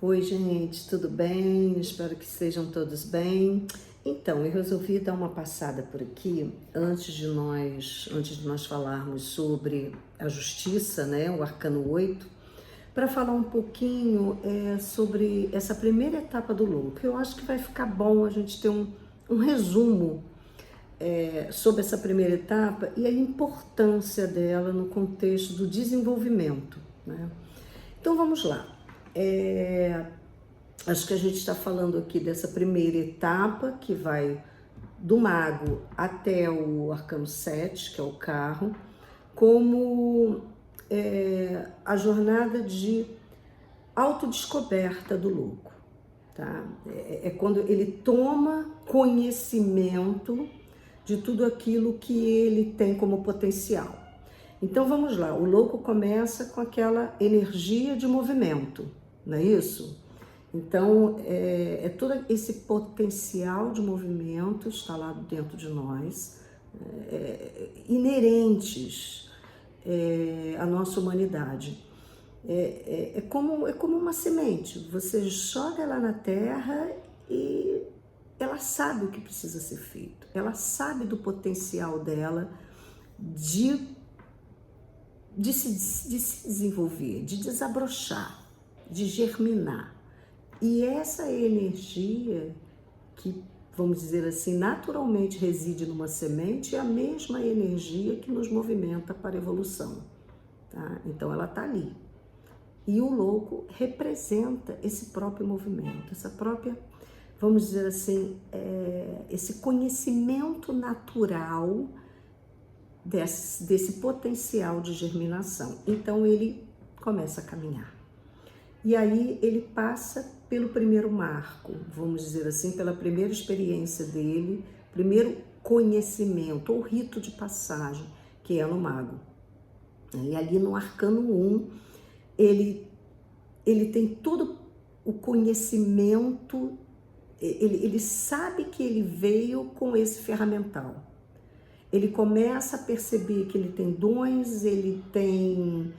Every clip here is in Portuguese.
Oi, gente, tudo bem? Espero que estejam todos bem. Então, eu resolvi dar uma passada por aqui antes de nós falarmos sobre a justiça, né, o arcano 8, para falar um pouquinho sobre essa primeira etapa do louco. Eu acho que vai ficar bom a gente ter um resumo sobre essa primeira etapa e a importância dela no contexto do desenvolvimento, né? Então, vamos lá. Acho que a gente está falando aqui dessa primeira etapa, que vai do mago até o arcano 7, que é o carro, como a jornada de autodescoberta do louco. Tá? É quando ele toma conhecimento de tudo aquilo que ele tem como potencial. Então vamos lá, o louco começa com aquela energia de movimento, não é isso? Então, todo esse potencial de movimento está lá dentro de nós, inerentes à nossa humanidade. É como uma semente, você joga ela na terra e ela sabe o que precisa ser feito, ela sabe do potencial dela de se desenvolver, de desabrochar, de germinar. E essa energia que, vamos dizer assim, naturalmente reside numa semente é a mesma energia que nos movimenta para a evolução, tá? Então ela está ali. E o louco representa esse próprio movimento, essa própria, vamos dizer assim, esse conhecimento natural desse potencial de germinação. Então ele começa a caminhar. E aí ele passa pelo primeiro marco, vamos dizer assim, pela primeira experiência dele, primeiro conhecimento ou rito de passagem, que é no mago. E ali no arcano 1, ele tem todo o conhecimento, ele sabe que ele veio com esse ferramental. Ele começa a perceber que ele tem dons, ele tem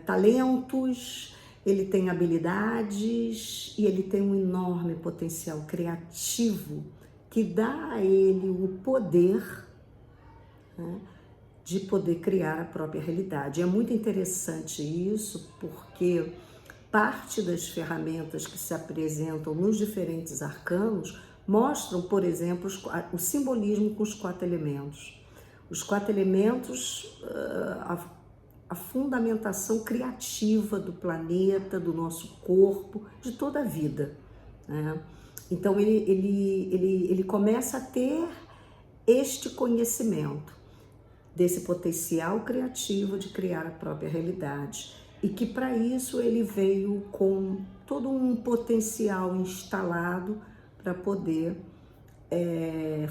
talentos, ele tem habilidades e ele tem um enorme potencial criativo que dá a ele o poder, né, de poder criar a própria realidade. É muito interessante isso, porque parte das ferramentas que se apresentam nos diferentes arcanos mostram, por exemplo, o simbolismo com os 4 elementos. Os 4 elementos, a fundamentação criativa do planeta, do nosso corpo, de toda a vida, né? Então ele começa a ter este conhecimento desse potencial criativo de criar a própria realidade e que para isso ele veio com todo um potencial instalado para poder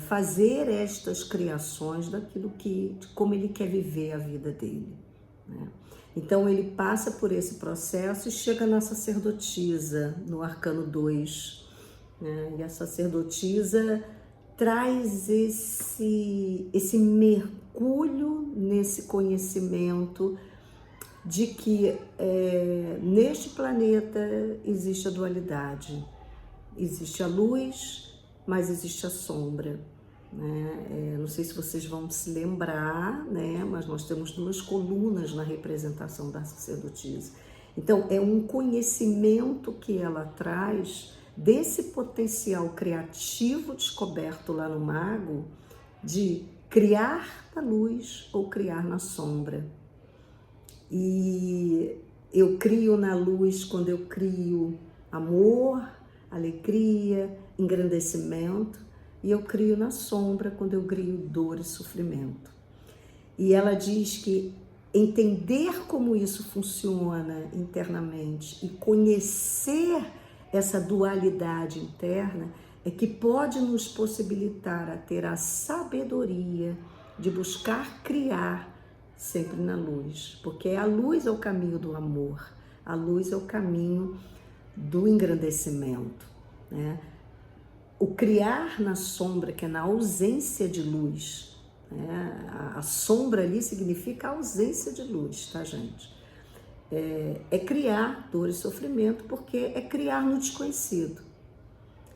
fazer estas criações de como ele quer viver a vida dele, né? Então ele passa por esse processo e chega na sacerdotisa, no arcano 2, né? E a sacerdotisa traz esse mergulho nesse conhecimento de que neste planeta existe a dualidade, existe a luz, mas existe a sombra, né? Não sei se vocês vão se lembrar, né? Mas nós temos 2 colunas na representação da sacerdotisa. Então é um conhecimento que ela traz desse potencial criativo descoberto lá no mago de criar na luz ou criar na sombra. E eu crio na luz quando eu crio amor, alegria, engrandecimento, e eu crio na sombra quando eu crio dor e sofrimento. E ela diz que entender como isso funciona internamente e conhecer essa dualidade interna é que pode nos possibilitar a ter a sabedoria de buscar criar sempre na luz, porque a luz é o caminho do amor, a luz é o caminho do engrandecimento, né? O criar na sombra, que é na ausência de luz, né? A sombra ali significa a ausência de luz, tá, gente? é criar dor e sofrimento, porque é criar no desconhecido.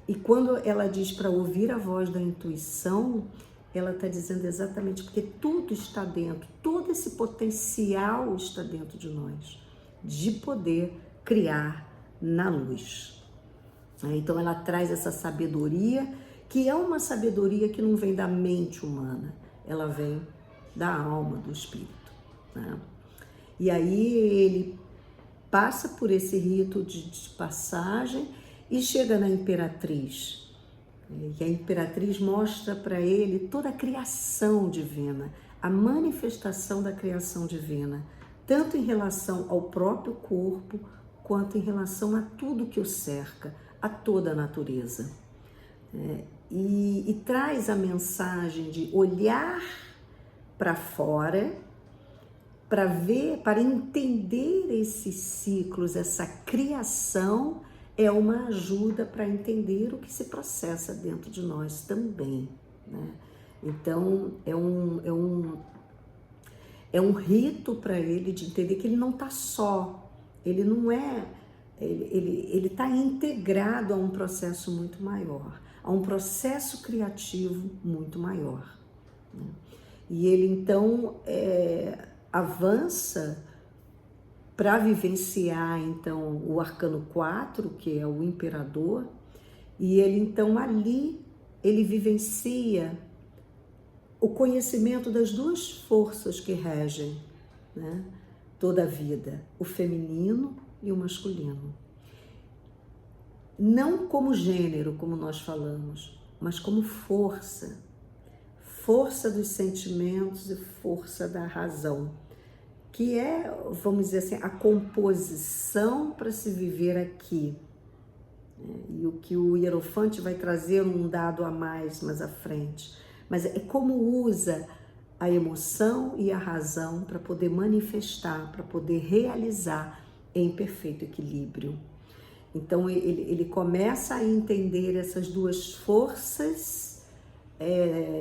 E quando ela diz para ouvir a voz da intuição, ela está dizendo exatamente porque tudo está dentro, todo esse potencial está dentro de nós, de poder criar na luz. Então ela traz essa sabedoria, que é uma sabedoria que não vem da mente humana, ela vem da alma, do espírito, né? E aí ele passa por esse rito de passagem e chega na Imperatriz. E a Imperatriz mostra para ele toda a criação divina, a manifestação da criação divina, tanto em relação ao próprio corpo, quanto em relação a tudo que o cerca, a toda a natureza. E traz a mensagem de olhar para fora, para ver, para entender esses ciclos, essa criação é uma ajuda para entender o que se processa dentro de nós também, né? Então é um rito para ele de entender que ele não está só, ele não é, ele está integrado a um processo muito maior, a um processo criativo muito maior, né? E ele então avança para vivenciar então o arcano 4, que é o imperador, e ele então ali ele vivencia o conhecimento das duas forças que regem, né, toda a vida, o feminino e o masculino. Não como gênero, como nós falamos, mas como força, força dos sentimentos e força da razão, que é, vamos dizer assim, a composição para se viver aqui. E o que o Hierofante vai trazer um dado a mais à frente. Mas é como usa a emoção e a razão para poder manifestar, para poder realizar em perfeito equilíbrio. Então ele começa a entender essas duas forças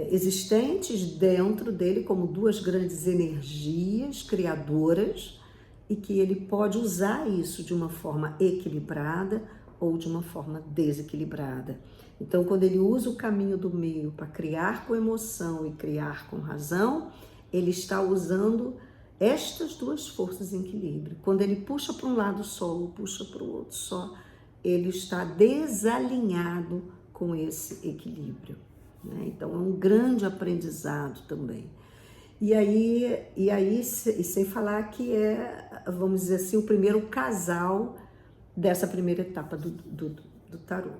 existentes dentro dele como duas grandes energias criadoras, e que ele pode usar isso de uma forma equilibrada ou de uma forma desequilibrada. Então, quando ele usa o caminho do meio para criar com emoção e criar com razão, ele está usando estas duas forças em equilíbrio. Quando ele puxa para um lado só ou puxa para o outro só, ele está desalinhado com esse equilíbrio, né? Então é um grande aprendizado também. E aí sem falar que vamos dizer assim, o primeiro casal dessa primeira etapa do tarô.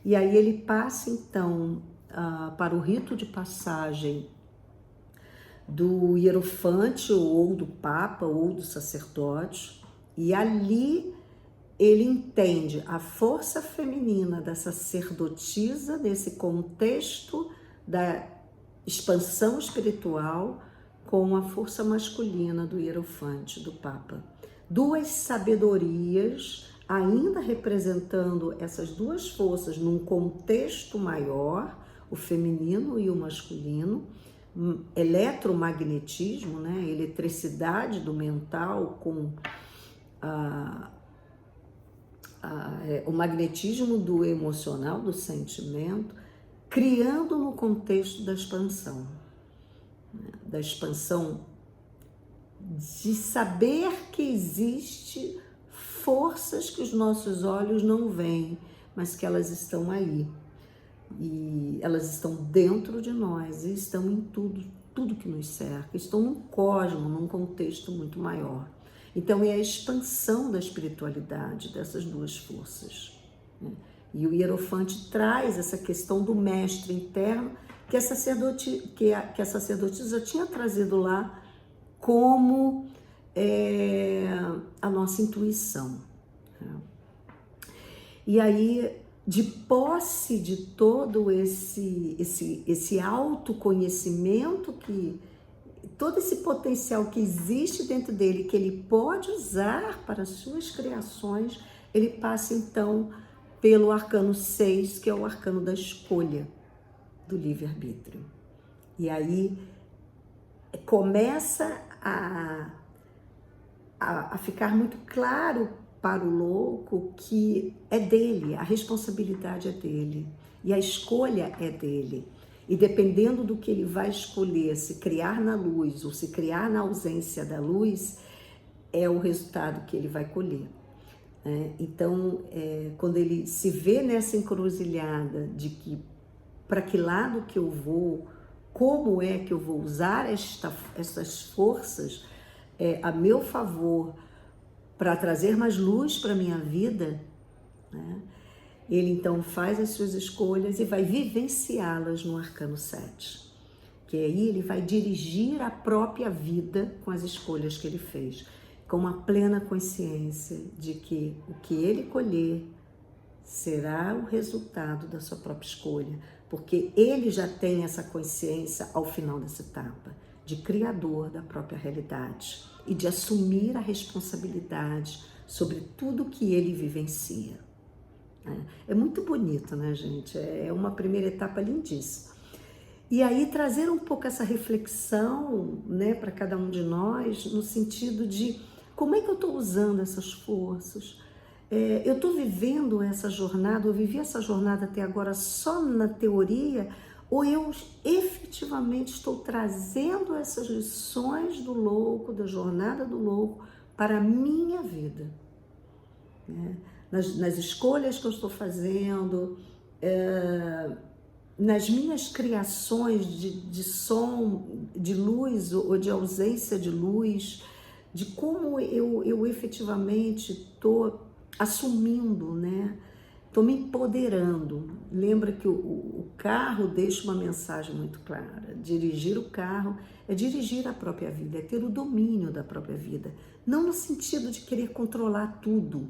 E aí ele passa então para o rito de passagem do hierofante ou do papa ou do sacerdote, e ali ele entende a força feminina da sacerdotisa nesse contexto da expansão espiritual com a força masculina do hierofante, do papa. Duas sabedorias ainda representando essas duas forças num contexto maior, o feminino e o masculino, eletromagnetismo, né? Eletricidade do mental com o magnetismo do emocional, do sentimento, criando no contexto da expansão, né? Da expansão de saber que existe forças que os nossos olhos não veem, mas que elas estão aí. E elas estão dentro de nós e estão em tudo que nos cerca, estão num cosmos, num contexto muito maior. Então é a expansão da espiritualidade dessas duas forças, né? E o hierofante traz essa questão do mestre interno que a sacerdotisa tinha trazido lá como a nossa intuição, né? E aí, de posse de todo esse autoconhecimento, todo esse potencial que existe dentro dele, que ele pode usar para as suas criações, ele passa então pelo arcano 6, que é o arcano da escolha, do livre-arbítrio. E aí começa a ficar muito claro para o louco que é dele, a responsabilidade é dele e a escolha é dele. E dependendo do que ele vai escolher, se criar na luz ou se criar na ausência da luz, é o resultado que ele vai colher. Então, quando ele se vê nessa encruzilhada de que para que lado que eu vou, como é que eu vou usar essas forças a meu favor para trazer mais luz para a minha vida, né? Ele então faz as suas escolhas e vai vivenciá-las no Arcano 7. Que aí ele vai dirigir a própria vida com as escolhas que ele fez, com uma plena consciência de que o que ele colher será o resultado da sua própria escolha, porque ele já tem essa consciência ao final dessa etapa, de criador da própria realidade e de assumir a responsabilidade sobre tudo que ele vivencia. É muito bonito, né, gente? É uma primeira etapa lindíssima. E aí trazer um pouco essa reflexão, né, para cada um de nós, no sentido de como é que eu estou usando essas forças? Eu estou vivendo essa jornada, eu vivi essa jornada até agora só na teoria, ou eu efetivamente estou trazendo essas lições do louco, da jornada do louco, para a minha vida? Nas escolhas que eu estou fazendo, nas minhas criações de som, de luz ou de ausência de luz, de como eu efetivamente estou assumindo, né? Estou me empoderando. Lembra que o carro deixa uma mensagem muito clara. Dirigir o carro é dirigir a própria vida, é ter o domínio da própria vida. Não no sentido de querer controlar tudo,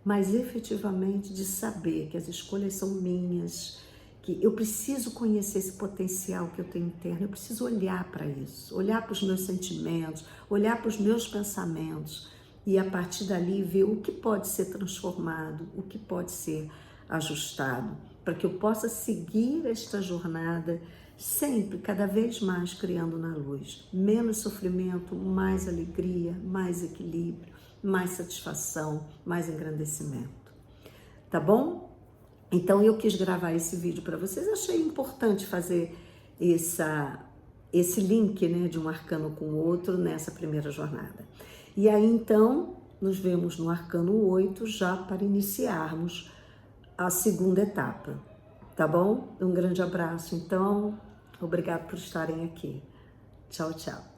mas efetivamente de saber que as escolhas são minhas, que eu preciso conhecer esse potencial que eu tenho interno, eu preciso olhar para isso, olhar para os meus sentimentos, olhar para os meus pensamentos e a partir dali ver o que pode ser transformado, o que pode ser ajustado, para que eu possa seguir esta jornada sempre, cada vez mais criando na luz. Menos sofrimento, mais alegria, mais equilíbrio, mais satisfação, mais engrandecimento. Tá bom? Então eu quis gravar esse vídeo para vocês. Achei importante fazer esse link, né, de um arcano com o outro nessa primeira jornada. E aí então nos vemos no Arcano 8 já para iniciarmos a segunda etapa. Tá bom? Um grande abraço. Então, obrigado por estarem aqui. Tchau, tchau.